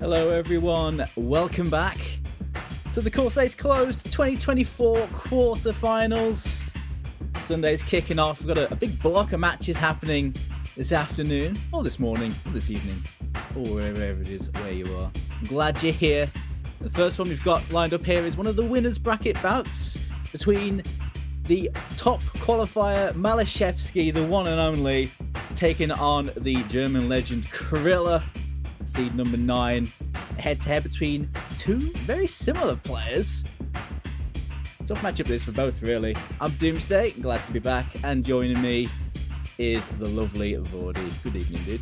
Hello everyone, welcome back to the Corsace Closed 2024 quarterfinals. Sunday's kicking off. We've got a big block of matches happening this afternoon, or this morning, or this evening, or wherever it is where you are. I'm glad you're here. The first one we've got lined up here is one of the winners bracket bouts between the top qualifier Maliszewski, the one and only, taking on the German legend Criller, seed number 9, head-to-head between two very similar players. Tough matchup this for both, really. I'm Doomsday, glad to be back, and joining me is the lovely Vordy. Good evening,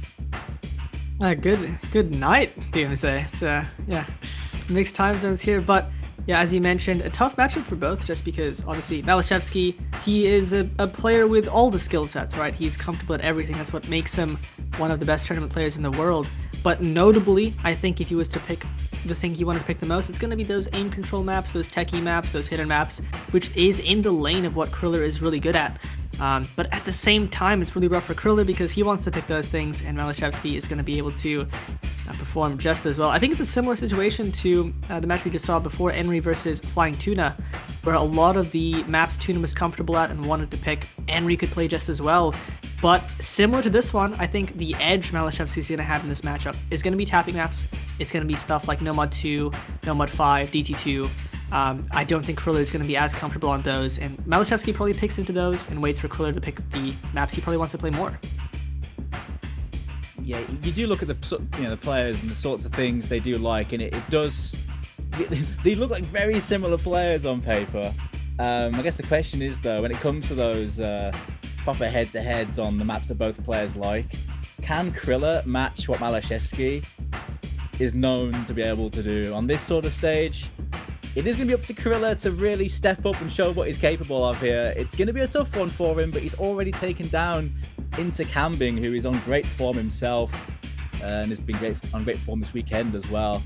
dude. Good night, Doomsday. It's mixed time zones here, but yeah, as you mentioned, a tough matchup for both, just because obviously Maliszewski, he is a player with all the skill sets, right? He's comfortable at everything. That's what makes him one of the best tournament players in the world. But notably, I think if he was to pick the thing he wanted to pick the most, it's going to be those aim control maps, those techie maps, those hidden maps, which is in the lane of what Criller is really good at. But at the same time, it's really rough for Criller because he wants to pick those things, and Maliszewski is going to be able to perform just as well. I think it's a similar situation to the match we just saw before, Henry versus Flying Tuna, where a lot of the maps Tuna was comfortable at and wanted to pick, Henry could play just as well. But similar to this one, I think the edge Maliszewski is going to have in this matchup is going to be tapping maps. It's going to be stuff like No Mod 2, No Mod 5, DT2. I don't think Criller is going to be as comfortable on those, and Maliszewski probably picks into those and waits for Criller to pick the maps he probably wants to play more. Yeah, you do look at the players and the sorts of things they do like, and it does. They look like very similar players on paper. I guess the question is though, when it comes to those proper head-to-heads on the maps that both players like, can Criller match what Maliszewski is known to be able to do on this sort of stage? It is going to be up to Criller to really step up and show what he's capable of here. It's going to be a tough one for him, but he's already taken down into Cambing, who is on great form himself, and has been on great form this weekend as well.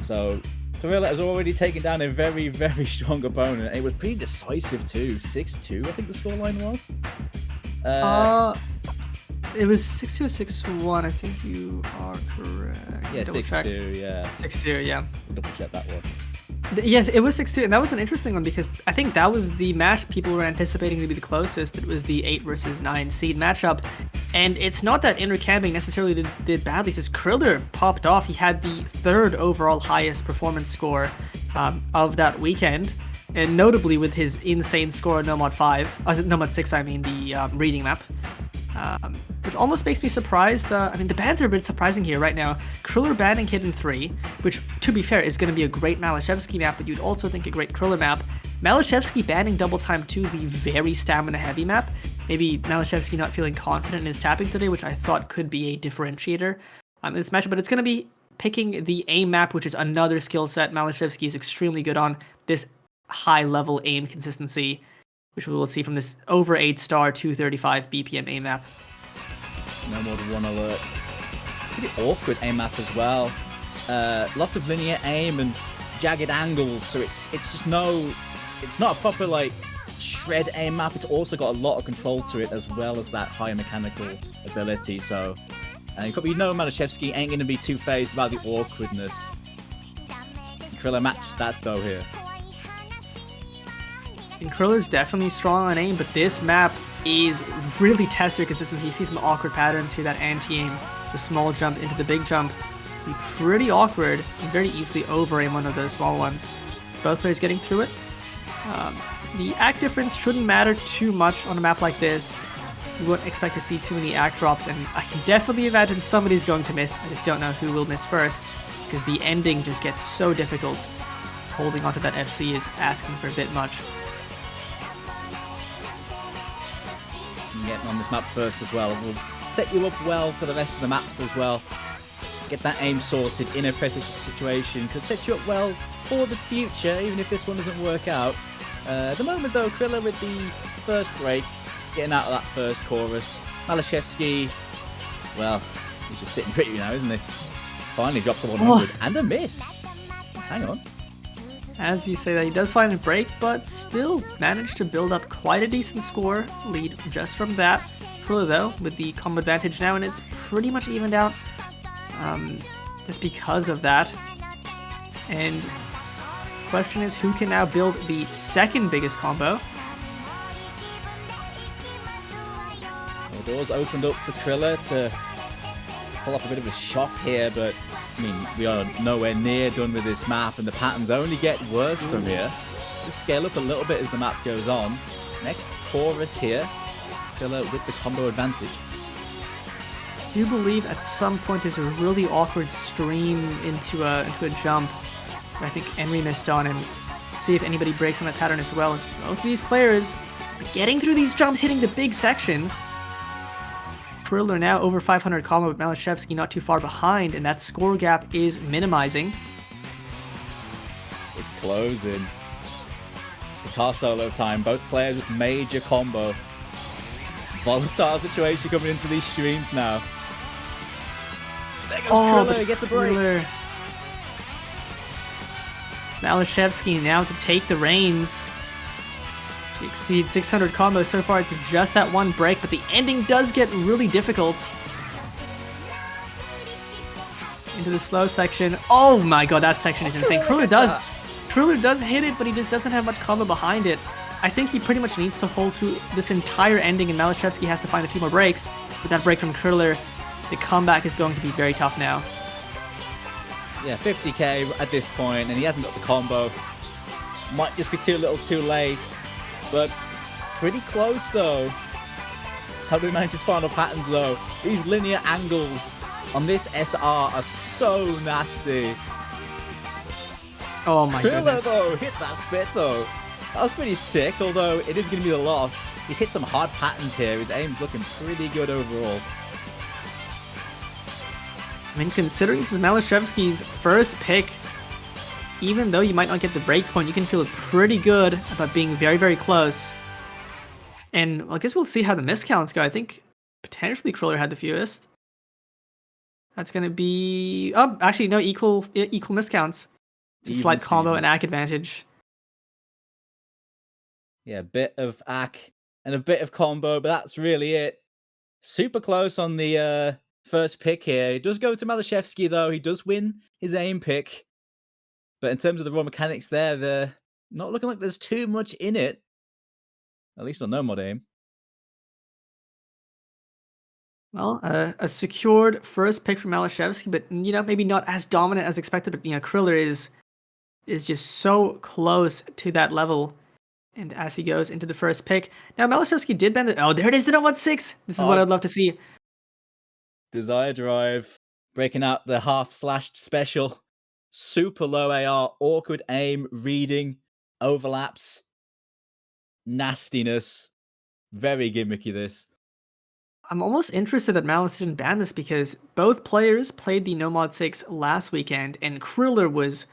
So Criller has already taken down a very, very strong opponent. It was pretty decisive too. 6-2, I think the scoreline was. It was 6-2 or 6-1. I think you are correct. Yeah, 6-2. Yeah. 6-2. Yeah. Double check that one. Yes, it was 6-2, and that was an interesting one because I think that was the match people were anticipating to be the closest. It was the 8 versus 9 seed matchup, and it's not that Inner Camping necessarily did badly. It's just Criller popped off. He had the 3rd overall highest performance score of that weekend, and notably with his insane score No Mod 5, No Mod 6, I mean the reading map. Which almost makes me surprised. I mean, the bans are a bit surprising here right now. Criller banning Hidden 3, which, to be fair, is going to be a great Maliszewski map, but you'd also think a great Criller map. Maliszewski banning Double Time 2, the very stamina-heavy map. Maybe Maliszewski not feeling confident in his tapping today, which I thought could be a differentiator in this matchup, but it's going to be picking the aim map, which is another skill set Maliszewski is extremely good on, this high-level aim consistency, which we will see from this over 8-star 235 BPM aim map. No more than 1 alert. Pretty awkward aim map as well. Lots of linear aim and jagged angles, so it's just it's not a proper like shred aim map. It's also got a lot of control to it as well as that high mechanical ability. So you know Maliszewski ain't going to be too phased about the awkwardness. Criller matched that though here. And Kriller's definitely strong on aim, but this map is really tests your consistency. You see some awkward patterns here, that anti-aim, the small jump into the big jump. Be pretty awkward and very easily over-aim one of those small ones. Both players getting through it. The act difference shouldn't matter too much on a map like this. You wouldn't expect to see too many act drops, and I can definitely imagine somebody's going to miss. I just don't know who will miss first, because the ending just gets so difficult. Holding onto that FC is asking for a bit much. Getting on this map first as well will set you up well for the rest of the maps as well. Get that aim sorted in a pressure situation could set you up well for the future, even if this one doesn't work out. At the moment though, Criller with the first break, getting out of that first chorus. Maliszewski, well, he's just sitting pretty now, isn't he? Finally drops a 100 and a miss. Hang on. As you say that, he does find a break, but still managed to build up quite a decent score lead just from that. Criller, though, with the combo advantage now, and it's pretty much evened out. just because of that. And question is, who can now build the second biggest combo? Well, doors opened up for Criller to pull off a bit of a shock here, but I mean, we are nowhere near done with this map, and the patterns only get worse from here. Just scale up a little bit as the map goes on. Next, Chorus here. Criller with the combo advantage. I do believe at some point there's a really awkward stream into a jump that I think Henry missed on, and see if anybody breaks on that pattern as well, as both of these players are getting through these jumps, hitting the big section. Criller now over 500 combo, but Maliszewski not too far behind, and that score gap is minimizing. It's closing. Guitar solo time. Both players with major combo. Volatile situation coming into these streams now. There goes Criller, gets the break. Criller. Maliszewski now to take the reins. To exceed 600 combos so far, it's just that one break, but the ending does get really difficult. Into the slow section. Oh my god, that section is insane. Criller does hit it, but he just doesn't have much combo behind it. I think he pretty much needs to hold through this entire ending, and Maliszewski has to find a few more breaks. With that break from Criller, the comeback is going to be very tough now. Yeah, 50k at this point, and he hasn't got the combo. Might just be too little too late, but pretty close though. How do we manage his final patterns though? These linear angles on this SR are so nasty. Oh my goodness. Criller though, hit that spit though. That was pretty sick, although it is going to be the loss. He's hit some hard patterns here. His aim's looking pretty good overall. I mean, considering this is Maliszewski's first pick, even though you might not get the break point, you can feel pretty good about being very, very close. And I guess we'll see how the miscounts go. I think potentially Criller had the fewest. That's going to be... Oh, actually, no, equal miscounts. It's a slight combo and ACK advantage. Yeah, a bit of ACK and a bit of combo, but that's really it. Super close on the first pick here. It does go to Maliszewski, though. He does win his aim pick. But in terms of the raw mechanics there, they're not looking like there's too much in it. At least on no mod aim. Well, a secured first pick for Maliszewski, but, you know, maybe not as dominant as expected. But, you know, Criller is just so close to that level. And as he goes into the first pick. Now, Maliszewski did bend it. Oh, there it is, the 0-1-6. This is what I'd love to see. Desire Drive. Breaking out the half-slashed special. Super low AR. Awkward aim. Reading. Overlaps. Nastiness. Very gimmicky, this. I'm almost interested that Malice didn't ban this, because both players played the No Mod 6 last weekend, and Criller was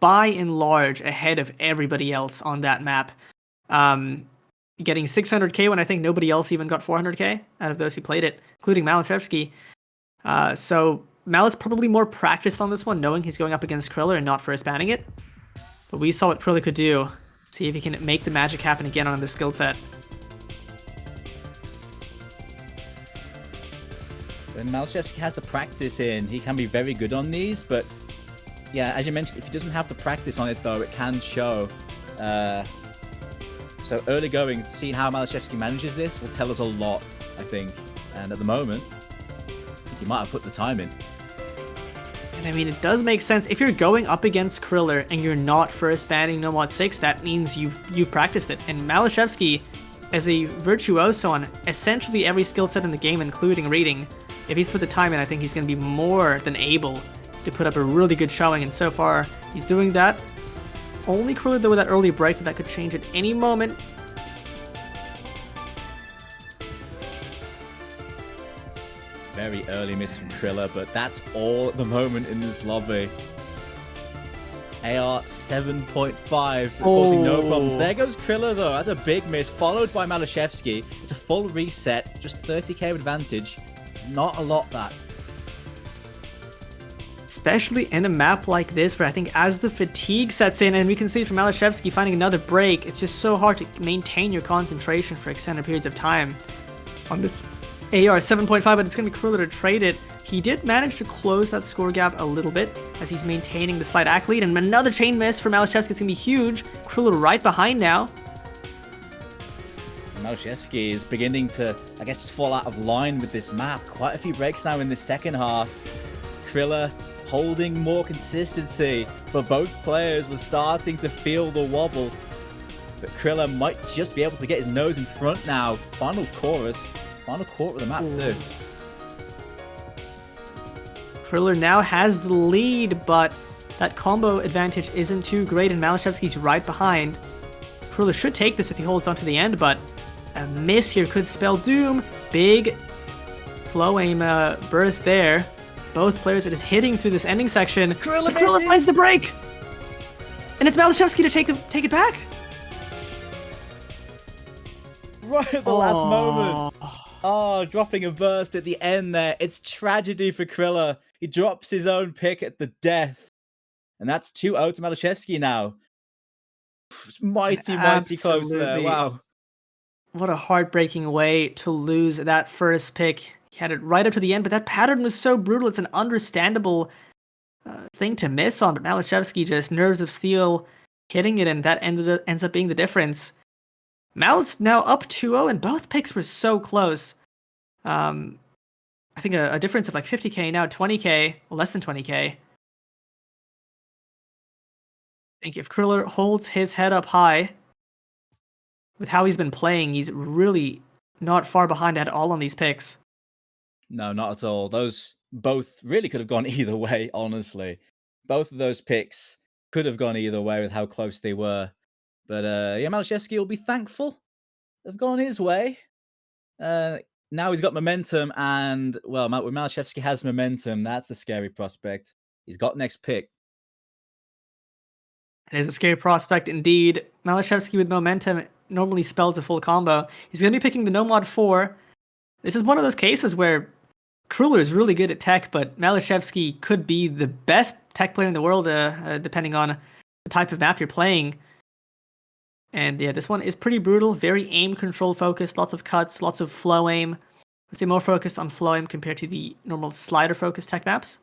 by and large ahead of everybody else on that map. Getting 600k when I think nobody else even got 400k out of those who played it, including Maliszewski. So Malice probably more practiced on this one, knowing he's going up against Criller and not first banning it. But we saw what Criller could do. See if he can make the magic happen again on this skill set. When Maliszewski has the practice in, he can be very good on these, but yeah, as you mentioned, if he doesn't have the practice on it though, it can show. So early going, seeing how Maliszewski manages this will tell us a lot, I think. And at the moment, I think he might have put the time in. And I mean, it does make sense. If you're going up against Criller and you're not first banning No Mod 6, that means you've practiced it. And Maliszewski, as a virtuoso on essentially every skill set in the game, including reading, if he's put the time in, I think he's going to be more than able to put up a really good showing, and so far he's doing that. Only Criller though with that early break, but that could change at any moment. Very early miss from Criller, but that's all at the moment in this lobby. AR 7.5, causing no problems. There goes Criller though, that's a big miss, followed by Maliszewski. It's a full reset, just 30k advantage. It's not a lot, that. Especially in a map like this, where I think as the fatigue sets in, and we can see from Maliszewski finding another break, it's just so hard to maintain your concentration for extended periods of time on this AR 7.5, but it's going to be Criller to trade it. He did manage to close that score gap a little bit as he's maintaining the slight act lead, and another chain miss for maliszewski. It's going to be huge. Criller right behind now. Maliszewski is beginning to, I guess, fall out of line with this map. Quite a few breaks now in the second half. Criller holding more consistency, but both players were starting to feel the wobble. But Criller might just be able to get his nose in front now. Final chorus, final quarter of the map too. Criller now has the lead, but that combo advantage isn't too great, and maliszewski's right behind. Criller should take this if he holds on to the end, but a miss here could spell doom. Big flow aim burst there. Both players are just hitting through this ending section. Criller finds the break! And it's maliszewski to take it back. Right at the last moment. Oh, dropping a burst at the end there. It's tragedy for Criller. He drops his own pick at the death. And that's 2-0 to maliszewski now. Mighty close there. Wow. What a heartbreaking way to lose that first pick. He had it right up to the end, but that pattern was so brutal. It's an understandable thing to miss on, but maliszewski just nerves of steel hitting it, and that ends up being the difference. Mal's now up 2-0, and both picks were so close. I think a difference of like 50k now, 20k, well, less than 20k. I think if Criller holds his head up high, with how he's been playing, he's really not far behind at all on these picks. No, not at all. Those both really could have gone either way, honestly. Both of those picks could have gone either way with how close they were. But yeah, maliszewski will be thankful they've gone his way. Now he's got momentum, and, well, when maliszewski has momentum, that's a scary prospect. He's got next pick. It is a scary prospect indeed. maliszewski with momentum normally spells a full combo. He's going to be picking the No Mod 4. This is one of those cases where Criller is really good at tech, but maliszewski could be the best tech player in the world, depending on the type of map you're playing. And yeah, this one is pretty brutal, very aim control focused, lots of cuts, lots of flow aim. I'd say more focused on flow aim compared to the normal slider focused tech maps.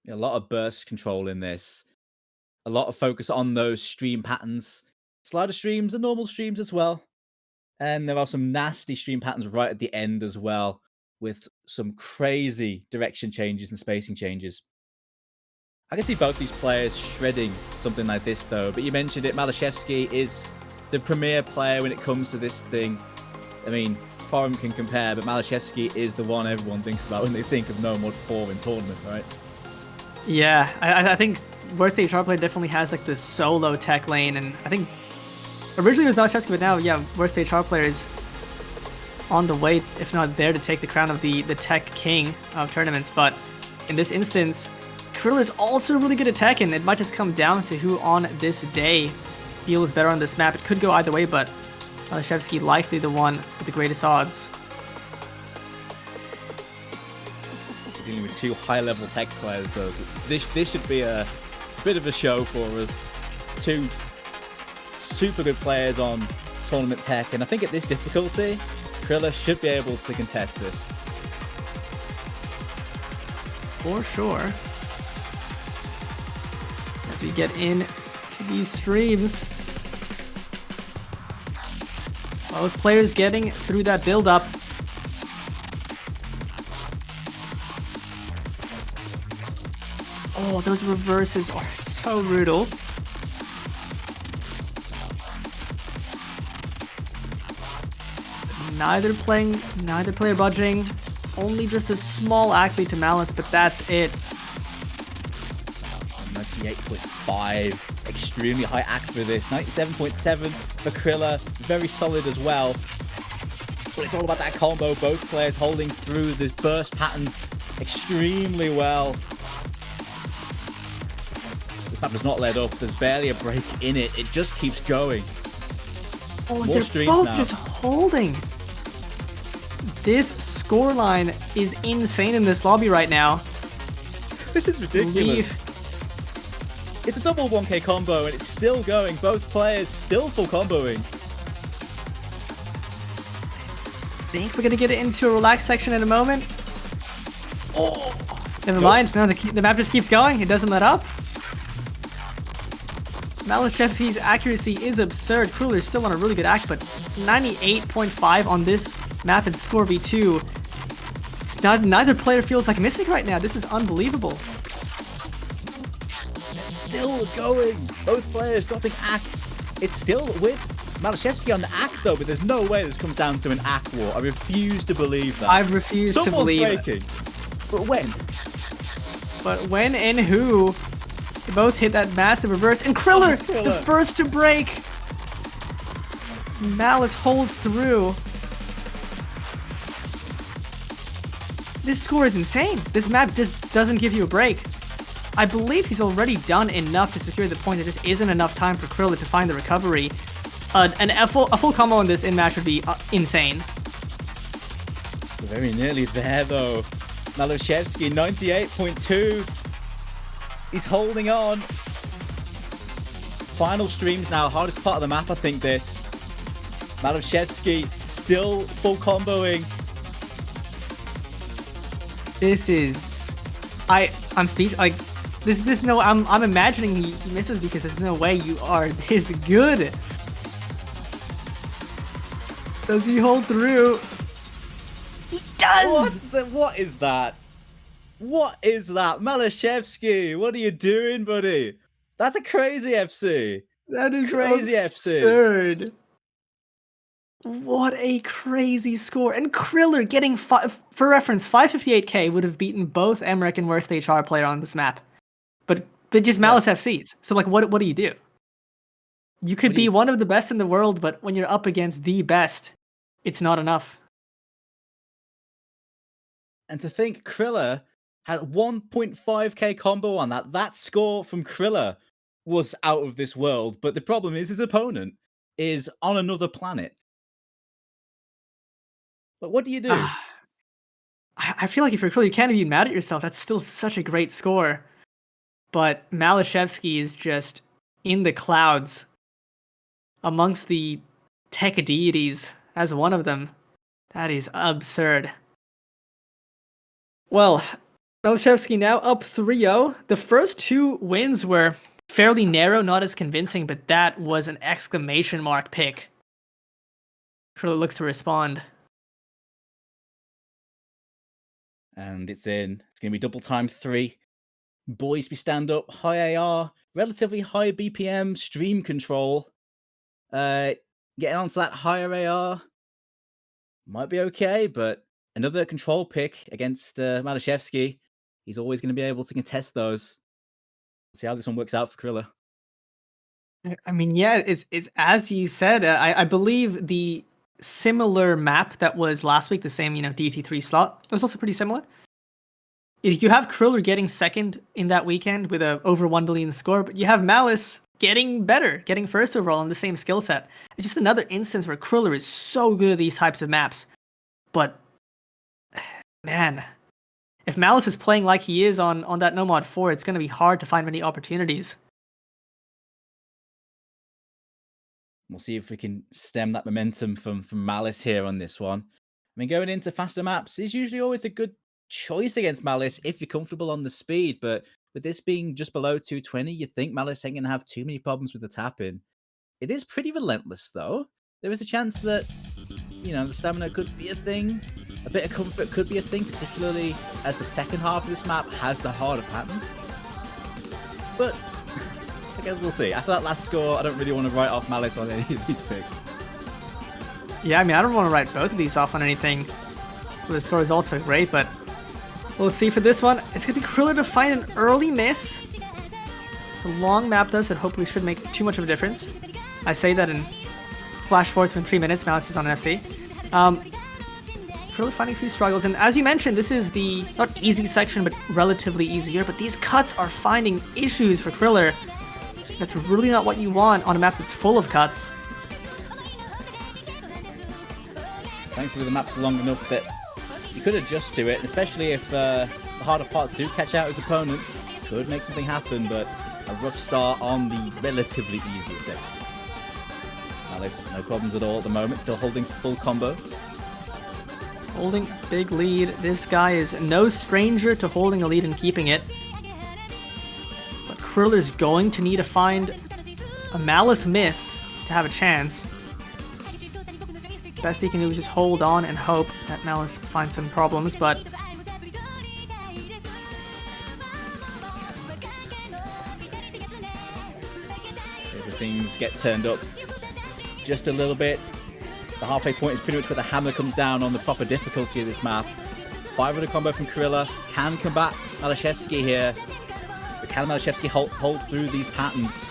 Yeah, a lot of burst control in this. A lot of focus on those stream patterns. Slider streams and normal streams as well. And there are some nasty stream patterns right at the end as well, with some crazy direction changes and spacing changes. I can see both these players shredding something like this, though. But you mentioned it, maliszewski is the premier player when it comes to this thing. I mean, Forum can compare, but maliszewski is the one everyone thinks about when they think of No Mod 4 in tournament, right? Yeah, I think Worst HR player definitely has like this solo tech lane, and I think originally it was maliszewski, but now, yeah, Worst HR player is on the way, if not there, to take the crown of the tech king of tournaments. But in this instance, Criller is also really good at tech, and it might just come down to who on this day feels better on this map. It could go either way, but maliszewski likely the one with the greatest odds. We're dealing with two high-level tech players, though. This should be a bit of a show for us. Two super good players on tournament tech, and I think at this difficulty, Criller should be able to contest this. For sure. As we get into these streams, both players getting through that build-up. Oh, those reverses are so brutal. Neither player budging. Only just a small accolade to Malice, but that's it. 98.5, extremely high act for this. 97.7 for Criller, very solid as well. But it's all about that combo. Both players holding through the burst patterns extremely well. This map does not let up. There's barely a break in it. It just keeps going. Oh, more streams both now. Just holding. This scoreline is insane in this lobby right now. This is ridiculous. It's a double 1k combo and it's still going. Both players still full comboing. I think we're gonna get into a relaxed section in a moment. Oh! Never mind. No, the map just keeps going. It doesn't let up. Maliszewski's accuracy is absurd. Criller's still on a really good act, but 98.5 on this map in Score v2. Neither player feels like missing right now. This is unbelievable. They're still going. Both players dropping act. It's still with Maliszewski on the act though, but there's no way this comes down to an act war. I refuse to believe that. I refuse to believe breaking. But when? But when and who? They both hit that massive reverse. And Criller, the first to break. Malice holds through. This score is insane. This map just doesn't give you a break. I believe he's already done enough to secure the point. There just isn't enough time for Criller to find the recovery. A full combo on this in-match would be insane. We're very nearly there though. Maliszewski, 98.2. He's holding on. Final streams now, hardest part of the map, I think this. Maliszewski still full comboing. This is, I'm speechless. Like, this no, I'm imagining he misses because there's no way you are this good. Does he hold through? He does! What is that? What is that? Maliszewski, what are you doing, buddy? That's a crazy FC. That is crazy absurd. FC. What a crazy score. And Criller getting, for reference, 558k would have beaten both Emmerich and worst HR player on this map. But just Malice FCs. So, like, what do you do? You could be one of the best in the world, but when you're up against the best, it's not enough. And to think Criller had 1.5k combo on that. That score from Criller was out of this world. But the problem is his opponent is on another planet. But what do you do? I feel like if you're Criller, you can't even be mad at yourself. That's still such a great score. But Maliszewski is just in the clouds amongst the tech deities as one of them. That is absurd. Well, Maliszewski now up 3-0. The first two wins were fairly narrow, not as convincing, but that was an exclamation mark pick. Criller looks to respond. And it's in. It's going to be double time 3. Boys be stand up, high AR, relatively high BPM, stream control. Getting onto that higher AR might be okay, but another control pick against Maliszewski. He's always going to be able to contest those. See how this one works out for Criller. I mean, yeah, it's as you said. I believe the similar map that was last week, the same, DT3 slot, it was also pretty similar. You have Criller getting second in that weekend with a over 1 billion score, but you have Malice getting better, getting first overall in the same skill set. It's just another instance where Criller is so good at these types of maps. But, man, if Malice is playing like he is on that No Mod 4, it's going to be hard to find many opportunities. We'll see if we can stem that momentum from Malice here on this one. I mean, going into faster maps is usually always a good choice against Malice if you're comfortable on the speed, but with this being just below 220, you think Malice ain't going to have too many problems with the tap-in. It is pretty relentless, though. There is a chance that, the stamina could be a thing. A bit of comfort could be a thing, particularly as the second half of this map has the harder patterns. But I guess we'll see. After that last score, I don't really want to write off Malice on any of these picks. Yeah, I mean, I don't want to write both of these off on anything. The score is also great, but we'll see for this one. It's going to be Criller to find an early miss. It's a long map, though, so it hopefully shouldn't make too much of a difference. I say that in flash forward within 3 minutes. Malice is on an FC. Criller finding a few struggles, and as you mentioned, this is the not easy section, but relatively easier. But these cuts are finding issues for Criller. That's really not what you want on a map that's full of cuts. Thankfully, the map's long enough that you could adjust to it, especially if the harder parts do catch out his opponent. Could make something happen, but a rough start on the relatively easier section. Malice, no problems at all at the moment, still holding full combo. Holding big lead. This guy is no stranger to holding a lead and keeping it. But Kriller's going to need to find a malice miss to have a chance. Best he can do is just hold on and hope that Malice finds some problems, but here's where things get turned up just a little bit. The halfway point is pretty much where the hammer comes down on the proper difficulty of this map. 500 combo from Criller can combat maliszewski here, but can maliszewski hold through these patterns?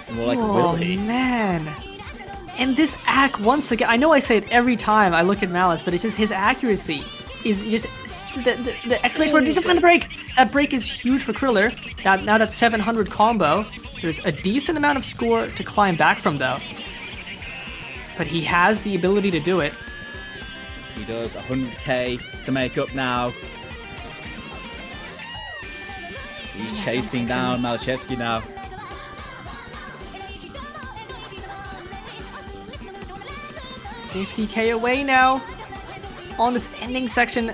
And we're like, oh will he? Man. And this act, once again, I know I say it every time I look at Malice, but it's just his accuracy is just the exclamation word needs to find a break. That break is huge for Criller. Now that 700 combo, there's a decent amount of score to climb back from though. But he has the ability to do it. He does 100k to make up now. He's chasing down maliszewski now. 50k away now on this ending section.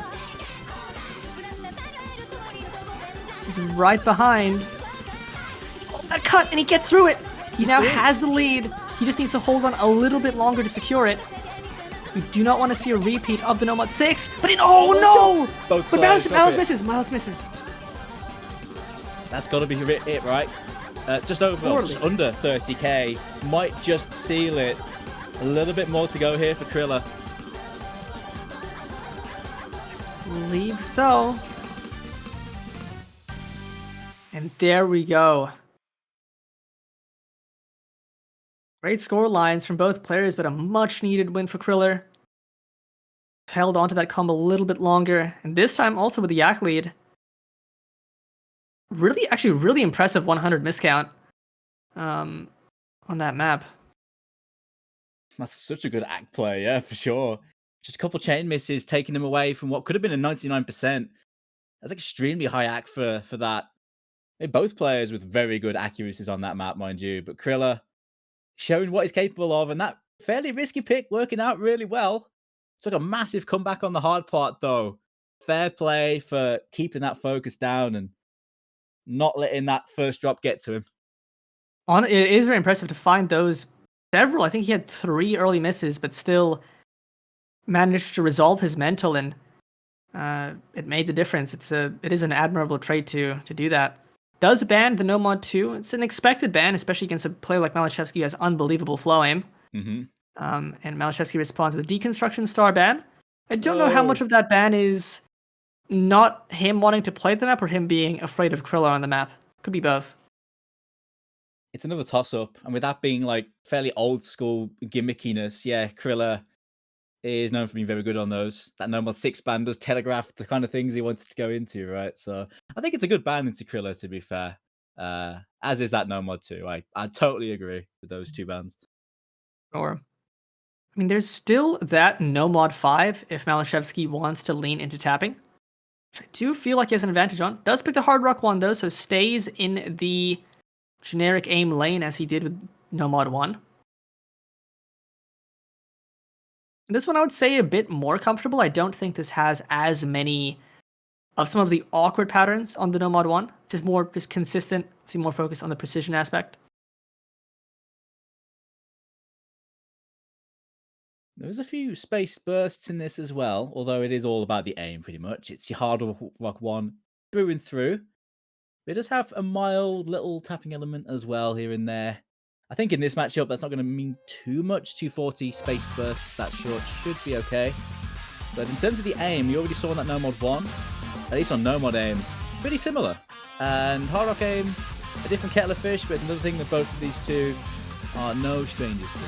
He's right behind. Oh, that cut, and he gets through it. He now has the lead. He just needs to hold on a little bit longer to secure it. We do not want to see a repeat of the Nomad 6, but oh no! But Malice misses. Malice misses. That's got to be it, right? Just under 30k. Might just seal it. A little bit more to go here for Criller. Believe so. And there we go. Great score lines from both players, but a much needed win for Criller. Held onto that combo a little bit longer, and this time also with the Yak lead. Really impressive 100 miscount on that map. That's such a good act play, yeah, for sure. Just a couple chain misses taking him away from what could have been a 99%. That's extremely high act for that. They're both players with very good accuracies on that map, mind you. But Criller showing what he's capable of, and that fairly risky pick working out really well. It's like a massive comeback on the hard part, though. Fair play for keeping that focus down and not letting that first drop get to him. It is very impressive to find those several. I think he had 3 early misses, but still managed to resolve his mental, and it made the difference. It is an admirable trait to do that. Does ban the Nomad 2. It's an expected ban, especially against a player like maliszewski who has unbelievable flow aim. Mm-hmm. And maliszewski responds with Deconstruction Star ban. I don't know how much of that ban is not him wanting to play the map or him being afraid of Criller on the map. Could be both. It's another toss-up, and with that being like fairly old school gimmickiness, yeah, Criller is known for being very good on those. That Nomad 6 ban does telegraph the kind of things he wanted to go into, right? So I think it's a good ban into Criller, to be fair. As is that Nomad 2. I totally agree with those 2 bans. Or, I mean, there's still that Nomad 5 if maliszewski wants to lean into tapping, which I do feel like he has an advantage on. Does pick the Hard Rock one though, so stays in the generic aim lane as he did with Nomad 1. This one I would say a bit more comfortable. I don't think this has as many of some of the awkward patterns on the Nomad 1. Just consistent, see more focus on the precision aspect. There's a few space bursts in this as well, although it is all about the aim pretty much. It's your hard rock 1 through and through. It does have a mild little tapping element as well here and there. I think in this matchup, that's not going to mean too much. 240 space bursts, that short should be okay. But in terms of the aim, we already saw that Nomad 1, at least on Nomad aim, pretty similar. And Hard Rock aim, a different kettle of fish, but it's another thing that both of these two are no strangers to.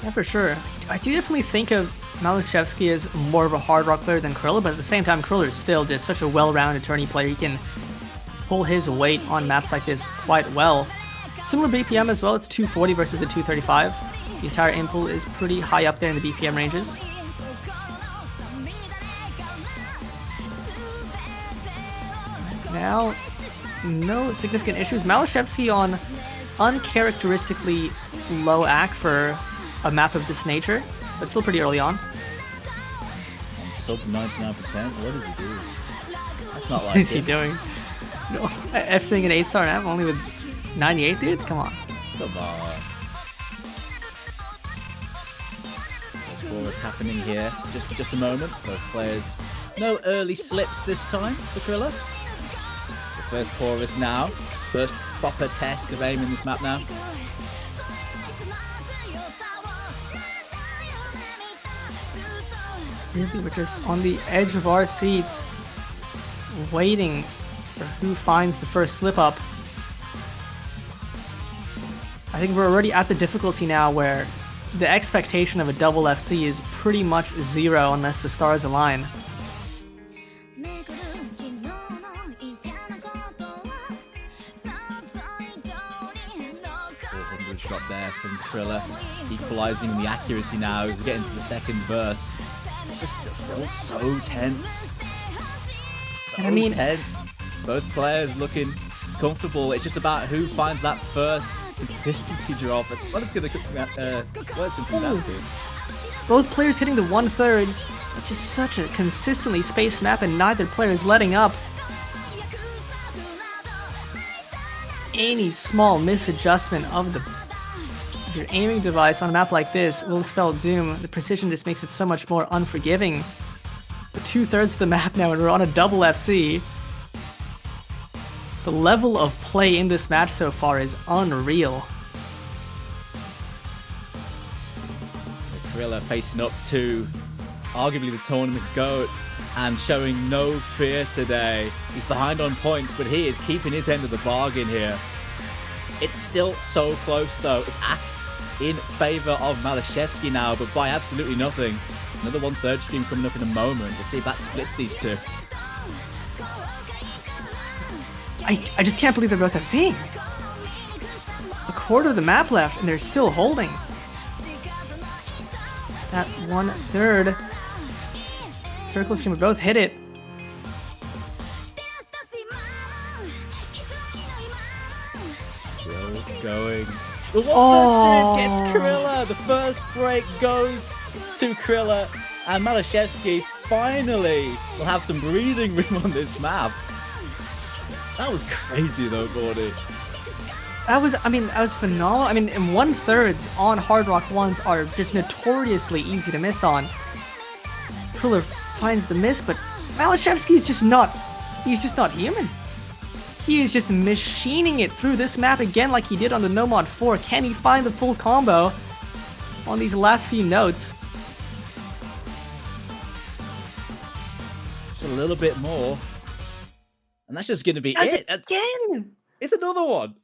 Yeah, for sure. I do definitely think of maliszewski as more of a Hard Rock player than Criller, but at the same time, Criller is still just such a well-rounded tourney player. He can pull his weight on maps like this quite well. Similar BPM as well, it's 240 versus the 235. The entire aim pool is pretty high up there in the BPM ranges. Now, no significant issues. Maliszewski on uncharacteristically low AC for a map of this nature, but still pretty early on. sub 99%. What did he do? That's not like What is he doing? No, F-Sing an 8-star map only with 98, dude? Come on. Come on. What's happening here? Just a moment. Both players. No early slips this time for criller. The first chorus now. First proper test of aim in this map now. Really, we're just on the edge of our seats, waiting for who finds the first slip up. I think we're already at the difficulty now where the expectation of a double FC is pretty much 0 unless the stars align. 400 shot there from criller, equalizing the accuracy now as we get into the second verse. It's just still so tense. So tense. Both players looking comfortable. It's just about who finds that first consistency drop. That's what it's going to come down to. Both players hitting the 1/3, which is such a consistently spaced map, and neither player is letting up. Any small misadjustment of your aiming device on a map like this will spell doom. The precision just makes it so much more unforgiving. We're 2/3 of the map now, and we're on a double FC. The level of play in this match so far is unreal. Criller facing up to arguably the tournament GOAT and showing no fear today. He's behind on points, but he is keeping his end of the bargain here. It's still so close though. It's in favor of maliszewski now, but by absolutely nothing. Another 1/3 stream coming up in a moment. We'll see if that splits these two. I just can't believe they're both FCing. A quarter of the map left, and they're still holding. That 1/3. Circles can both hit it. Still going. The 1/3 stream gets criller. The first break goes to criller, and maliszewski finally will have some breathing room on this map. That was crazy though, Gordy. That was phenomenal. I mean, and 1/3s on Hard Rock 1s are just notoriously easy to miss on. Criller finds the miss, but maliszewski is he's just not human. He is just machining it through this map again like he did on the No Mod 4. Can he find the full combo on these last few notes? Just a little bit more. And that's just going to be it. Again! It's another one.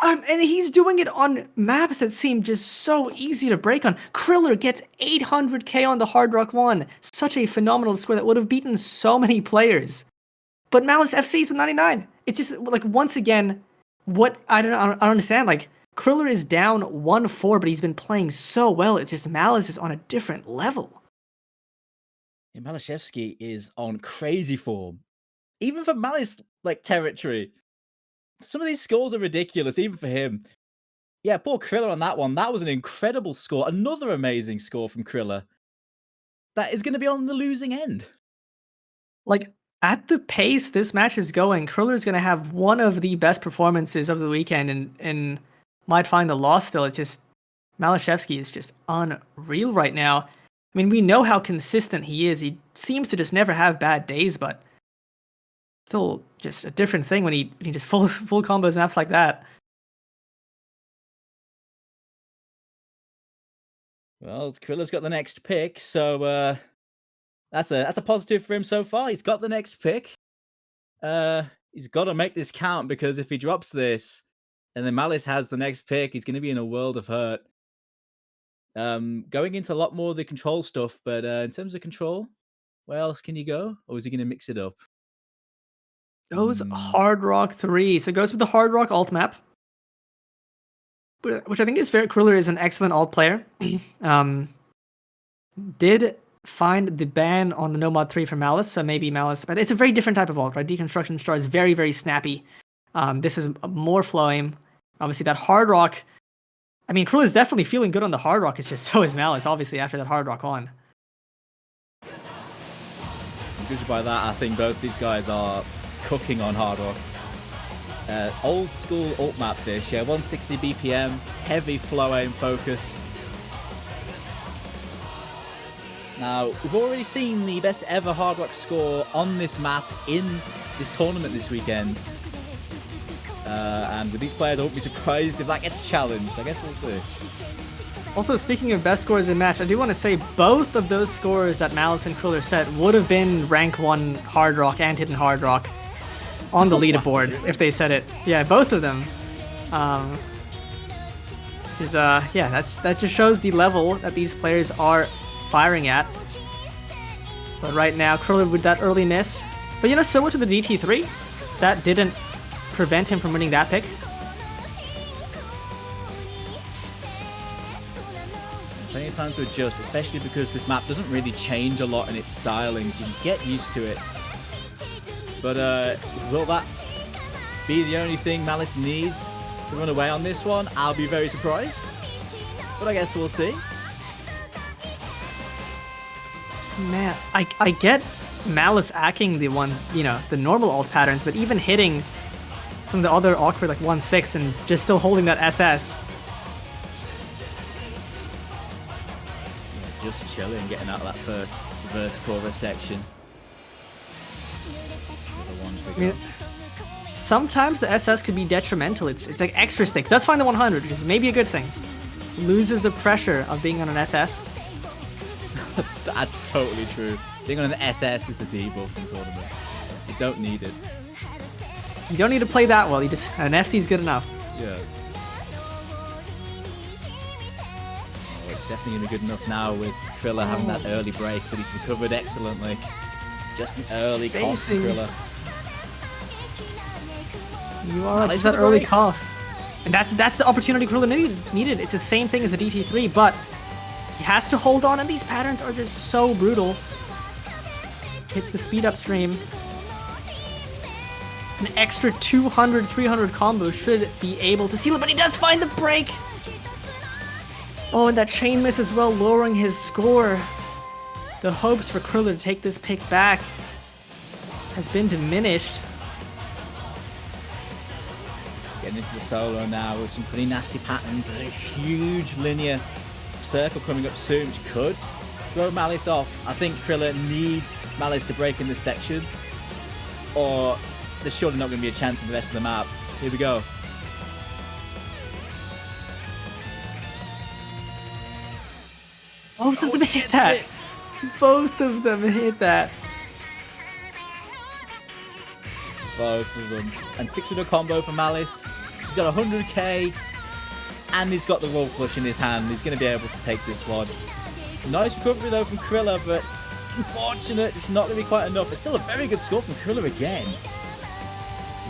And he's doing it on maps that seem just so easy to break on. Criller gets 800k on the Hard Rock 1. Such a phenomenal score that would have beaten so many players. But Malice FC's with 99. It's just, like, once again, I don't understand. Like, Criller is down 1-4, but he's been playing so well. It's just Malice is on a different level. Yeah, maliszewski is on crazy form. Even for Malice, like, territory. Some of these scores are ridiculous, even for him. Yeah, poor Criller on that one. That was an incredible score. Another amazing score from Criller. That is going to be on the losing end. Like, at the pace this match is going, Criller is going to have one of the best performances of the weekend and might find the loss still. It's just, maliszewski is just unreal right now. I mean, we know how consistent he is. He seems to just never have bad days, but still just a different thing when he just full combos maps like that. Well, Kriller's got the next pick, so that's a positive for him so far. He's got the next pick. He's got to make this count, because if he drops this and then Malice has the next pick, he's going to be in a world of hurt. Going into a lot more of the control stuff, but in terms of control, where else can you go? Or is he going to mix it up? Goes Hard Rock 3. So it goes with the Hard Rock alt map, which I think is fair. Criller is an excellent alt player. Did find the ban on the No Mod 3 for Malice, so maybe Malice, but it's a very different type of alt, right? Deconstruction Star is very, very snappy. This is more flowing. Obviously, that Hard Rock, I mean, Criller is definitely feeling good on the Hard Rock. It's just so is Malice, obviously, after that Hard Rock on. Judging by that, I think both these guys are cooking on hard rock. Old school ult map this, yeah, 160 BPM, heavy flow aim focus. Now, we've already seen the best ever hard rock score on this map in this tournament this weekend. And with these players, I won't be surprised if that gets challenged. I guess we'll see. Also, speaking of best scores in match, I do want to say both of those scores that Malice and Criller set would have been rank 1 hard rock and hidden hard rock on the leaderboard if they said it. Yeah, both of them. Yeah, that just shows the level that these players are firing at. But right now, Criller with that early miss. But you know, similar to the DT3, that didn't prevent him from winning that pick. Plenty of time to adjust, especially because this map doesn't really change a lot in its styling, so you get used to it. But will that be the only thing Malice needs to run away on this one? I'll be very surprised. But I guess we'll see. Man, I get Malice acting the one, you know, the normal ult patterns, but even hitting some of the other awkward like 1-6 and just still holding that SS. Yeah, just chilling, getting out of that first reverse chorus section. I mean, sometimes the SS could be detrimental. It's like extra sticks. That's fine the 100, which is maybe a good thing. Loses the pressure of being on an SS. That's totally true. Being on an SS is the debuff in the tournament. You don't need it. You don't need to play that well. You just an FC is good enough. Yeah. Oh, it's definitely gonna be good enough now with Criller having that early break, but he's recovered excellently. Just an early cough from Criller. You are just that early cough, and that's the opportunity Criller needed. It's the same thing as a DT3, but he has to hold on, and these patterns are just so brutal. Hits the speed upstream. An extra 200, 300 combo should be able to seal it, but he does find the break. Oh, and that chain miss as well, lowering his score. The hopes for Criller to take this pick back has been diminished. Getting into the solo now with some pretty nasty patterns. There's a huge linear circle coming up soon, which could throw Malice off. I think Criller needs Malice to break in this section, or there's surely not going to be a chance in the rest of the map. Here we go. Both of them hit that. Both of them hit that. Both of them. And 6-minute combo for Malice. He's got 100k, and he's got the roll flush in his hand. He's going to be able to take this one. Nice recovery though from Criller, but unfortunate, it's not going to be quite enough. It's still a very good score from Criller again.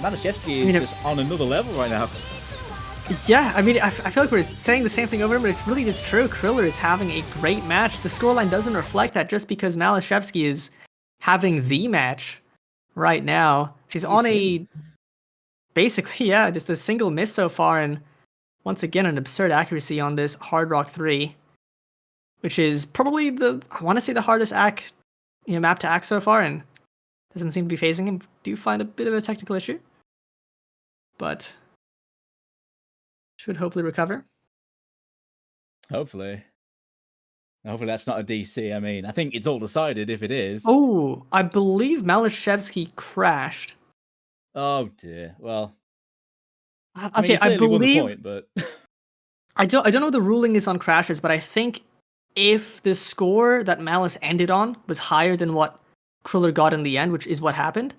Maliszewski is just on another level right now. Yeah, I mean, I feel like we're saying the same thing over, but it's really just true. Criller is having a great match. The scoreline doesn't reflect that just because Maliszewski is having the match right now. She's on a, basically, yeah, just a single miss so far, and once again, an absurd accuracy on this Hard Rock 3, which is probably I want to say the hardest map to act so far, and doesn't seem to be phasing him. Do find a bit of a technical issue, but should hopefully recover. Hopefully that's not a DC. I mean, I think it's all decided if it is. Oh, I believe Maliszewski crashed. Oh dear. Well, okay, I believe. Point, but I don't know what the ruling is on crashes, but I think if the score that Malice ended on was higher than what Criller got in the end, which is what happened,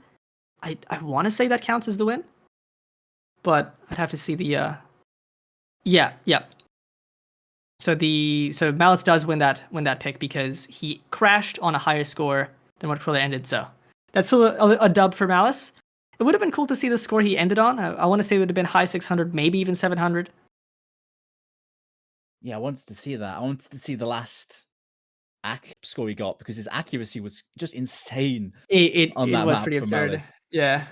I want to say that counts as the win, but I'd have to see the yeah. So Malice does win that pick because he crashed on a higher score than what Criller ended. So that's still a dub for Malice. It would have been cool to see the score he ended on. I want to say it would have been high 600, maybe even 700. Yeah, I wanted to see that. I wanted to see the last score he got because his accuracy was just insane. It was pretty absurd. Malice. Yeah.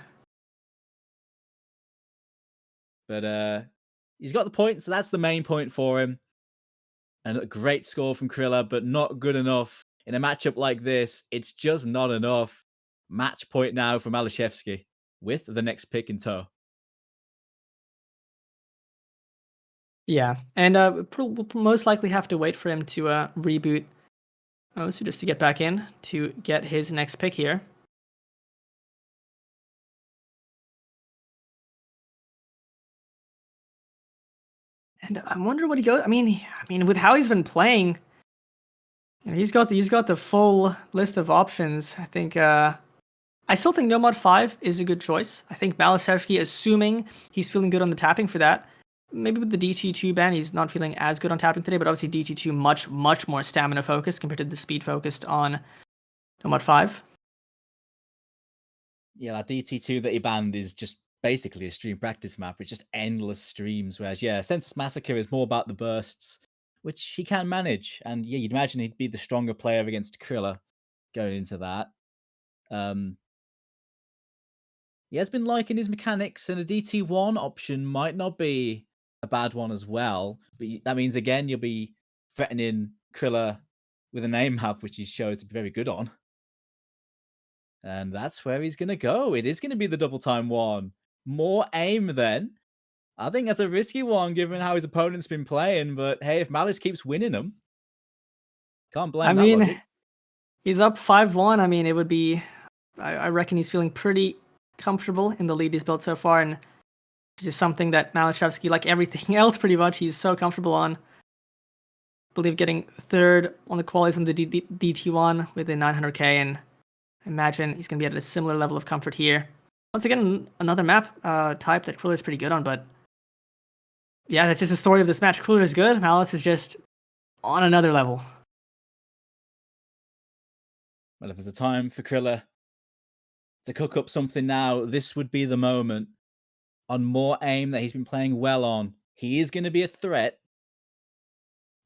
But he's got the point, so that's the main point for him. And a great score from Criller, but not good enough. In a matchup like this, it's just not enough. Match point now for Maliszewski with the next pick in tow. Yeah, and we'll most likely have to wait for him to reboot. Oh, so just to get back in to get his next pick here. And I wonder what he goes. I mean, with how he's been playing, he's got the full list of options. I think. I still think No Mod 5 is a good choice. I think Maliszewski, assuming he's feeling good on the tapping for that. Maybe with the DT2 ban, he's not feeling as good on tapping today, but obviously DT2 much more stamina focused compared to the speed focused on No Mod 5. Yeah, that DT2 that he banned is just basically a stream practice map. It's just endless streams. Whereas, yeah, Census Massacre is more about the bursts, which he can manage. And yeah, you'd imagine he'd be the stronger player against Criller going into that. He has been liking his mechanics, and a DT1 option might not be a bad one as well. But that means, again, you'll be threatening Criller with a name map, which he shows to be very good on. And that's where he's going to go. It is going to be the double time one. More aim then. I think that's a risky one given how his opponent's been playing. But hey, if Malice keeps winning them, can't blame that logic. He's up 5-1. I mean, it would be... I reckon he's feeling pretty comfortable in the lead he's built so far. And it's just something that Maliszewski, like everything else pretty much, he's so comfortable on. I believe getting third on the qualies on the DT1 within 900k, and imagine he's going to be at a similar level of comfort here. Once again, another map type that Criller is pretty good on, but yeah, that's just the story of this match. Criller is good, Malice is just on another level. Well, if there's a time for Criller to cook up something now, this would be the moment. On more aim that he's been playing well on, he is going to be a threat.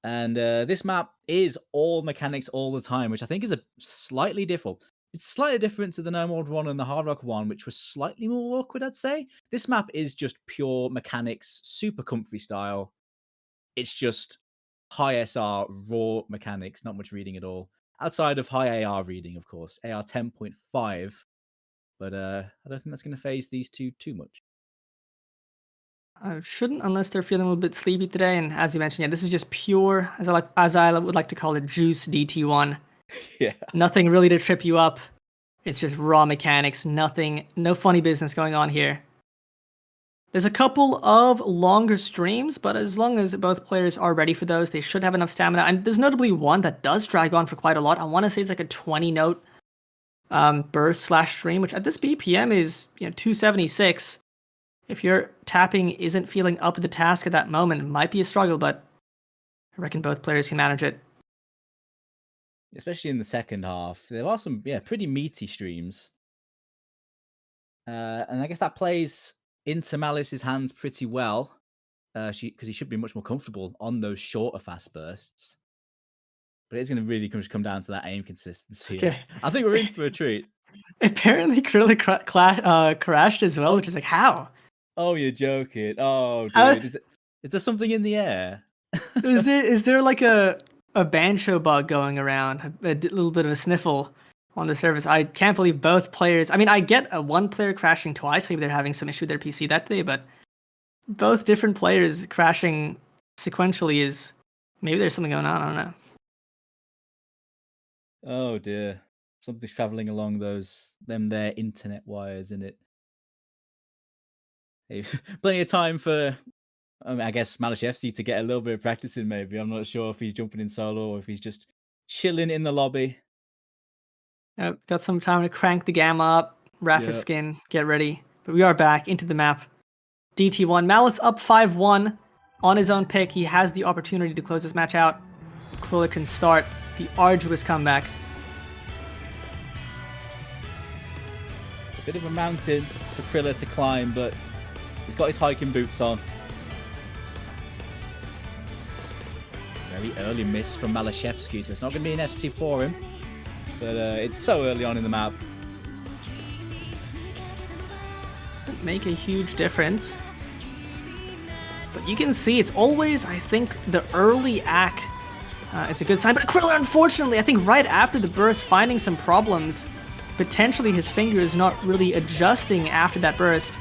And this map is all mechanics all the time, which I think is a slightly different. It's slightly different to the No Mod 1 and the Hard Rock 1, which was slightly more awkward, I'd say. This map is just pure mechanics, super comfy style. It's just high SR, raw mechanics, not much reading at all. Outside of high AR reading, of course. AR 10.5. But I don't think that's going to phase these two too much. Shouldn't, unless they're feeling a little bit sleepy today. And as you mentioned, yeah, this is just pure, as I would like to call it, juice DT1. Yeah. Nothing really to trip you up. It's just raw mechanics. Nothing, no funny business going on here. There's a couple of longer streams, but as long as both players are ready for those, they should have enough stamina. And there's notably one that does drag on for quite a lot. I want to say it's like a 20-note burst / stream, which at this BPM is 276. If your tapping isn't feeling up to the task at that moment, it might be a struggle, but I reckon both players can manage it. Especially in the second half. There are some pretty meaty streams. And I guess that plays into Malice's hands pretty well, because he should be much more comfortable on those shorter fast bursts. But it's going to really come down to that aim consistency. Okay. I think we're in for a treat. Apparently, Criller crashed as well, which is like, how? Oh, you're joking. Oh, dude. Is there something in the air? Is there like a Bancho bug going around? A little bit of a sniffle on the surface. I can't believe both players. I mean, I get one player crashing twice. Maybe they're having some issue with their PC that day, but both different players crashing sequentially is... Maybe there's something going on. I don't know. Oh, dear. Something's traveling along their internet wires, in it. Hey, plenty of time for, I guess, Maliszewski to get a little bit of practice in, maybe. I'm not sure if he's jumping in solo or if he's just chilling in the lobby. Got some time to crank the gamma up, wrap his skin, get ready. But we are back into the map. DT1. Malice up 5-1 on his own pick. He has the opportunity to close this match out. Criller can start the arduous comeback. It's a bit of a mountain for Criller to climb, but he's got his hiking boots on. Very early miss from Maliszewski, so it's not going to be an FC for him. But it's so early on in the map. Doesn't make a huge difference. But you can see it's always, I think, the early ACK is a good sign. But Criller, unfortunately, I think right after the burst, finding some problems. potentially his fingers not really adjusting after that burst.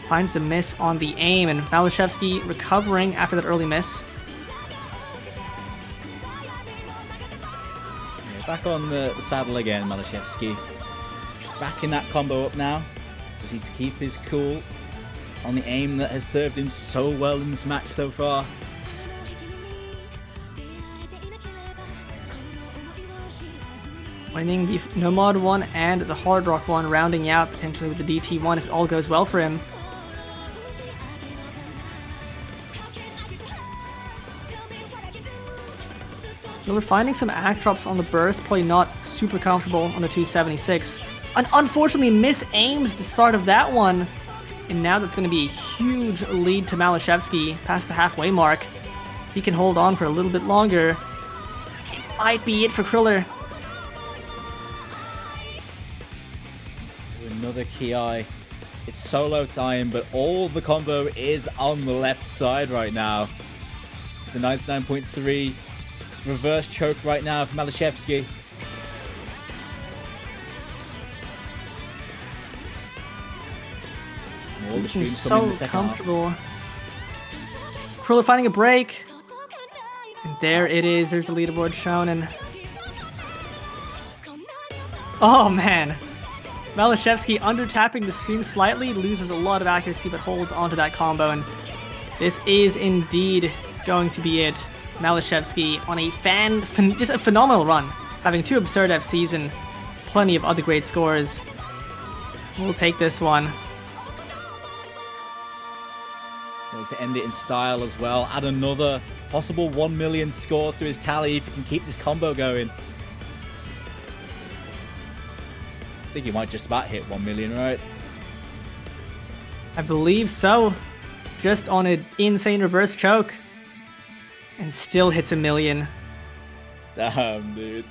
Finds the miss on the aim, and Maliszewski recovering after that early miss. Yeah, back on the saddle again, Maliszewski. Backing that combo up now. Just needs to keep his cool on the aim that has served him so well in this match so far. Winning the Nomad one and the Hard Rock one, rounding out potentially with the DT one if it all goes well for him. So we're finding some act drops on the burst, probably not super comfortable on the 276. And unfortunately misaims the start of that one. And now that's going to be a huge lead to Maliszewski past the halfway mark. If he can hold on for a little bit longer, it might be it for Criller. Another Ki. It's solo time, but all the combo is on the left side right now. It's a 99.3 reverse choke right now for Maliszewski. All the streams coming in the second comfortable. Criller finding a break. And there it is. There's the leaderboard shown. And oh man, Maliszewski under tapping the stream slightly, loses a lot of accuracy but holds onto that combo. And this is indeed going to be it. Maliszewski on a just a phenomenal run, having 2 absurd FCs and plenty of other great scores. We'll take this one. To end it in style as well. Add another possible 1 million score to his tally if he can keep this combo going. I think he might just about hit 1 million, right? I believe so. Just on an insane reverse choke. And still hits 1 million. Damn, dude.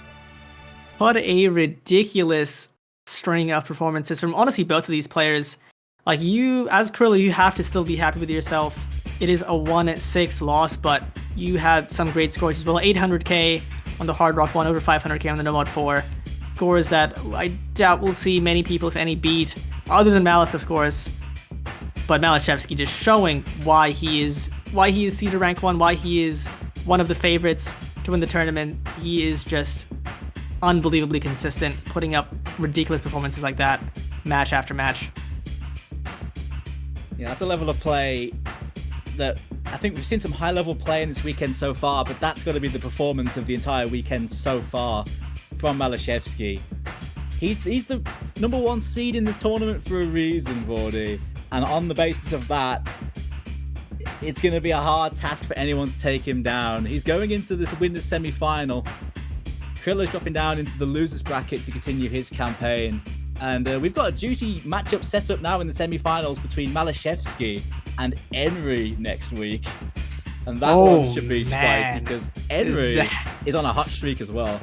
What a ridiculous string of performances from honestly both of these players. Like, you, as Criller, you have to still be happy with yourself. It is a 1-6 loss, but you had some great scores as well. 800k on the Hard Rock one, over 500k on the Nomad 4. Scores that I doubt we'll see many people, if any, beat, other than Malice, of course. But Maliszewski just showing why he is seeded rank 1, why he is one of the favorites to win the tournament. He is just unbelievably consistent, putting up ridiculous performances like that, match after match. Yeah, that's a level of play that I think we've seen some high-level play in this weekend so far, but that's got to be the performance of the entire weekend so far from Maliszewski. He's the #1 seed in this tournament for a reason, Vordy. And on the basis of that, it's going to be a hard task for anyone to take him down. He's going into this winners semi-final. Kriller's dropping down into the losers bracket to continue his campaign. And we've got a juicy matchup set up now in the semi-finals between Maliszewski and Henry next week. And that one should be spicy because Henry is on a hot streak as well.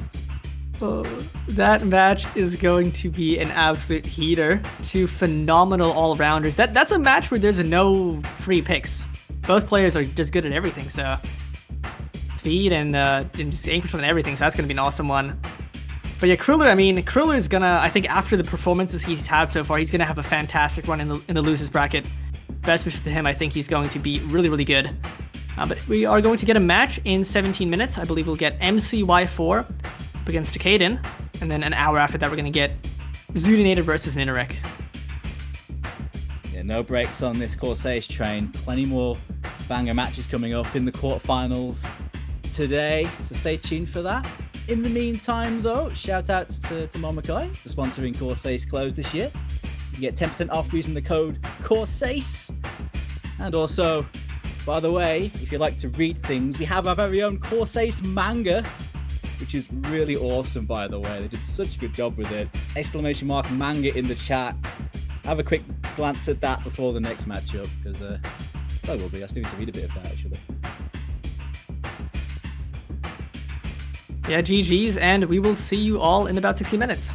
Oh, that match is going to be an absolute heater. 2 phenomenal all-rounders. That's a match where there's no free picks. Both players are just good at everything, so speed and just aim control and everything, so that's going to be an awesome one. But yeah, Criller is gonna, I think after the performances he's had so far, he's gonna have a fantastic run in the losers bracket. Best wishes to him. I think he's going to be really, really good. But we are going to get a match in 17 minutes. I believe we'll get MCY4 up against Caden, and then an hour after that we're gonna get Zudinator versus Ninarek. Yeah, no breaks on this Corsace train. Plenty more banger matches coming up in the quarterfinals today, so stay tuned for that. In the meantime, though, shout outs to Momakai for sponsoring Corsace Closed this year. You can get 10% off using the code Corsace. And also, by the way, if you like to read things, we have our very own Corsace manga, which is really awesome, by the way. They did such a good job with it. Exclamation mark manga in the chat. Have a quick glance at that before the next matchup, because I will be. I still need to read a bit of that, actually. Yeah, GG's, and we will see you all in about 60 minutes.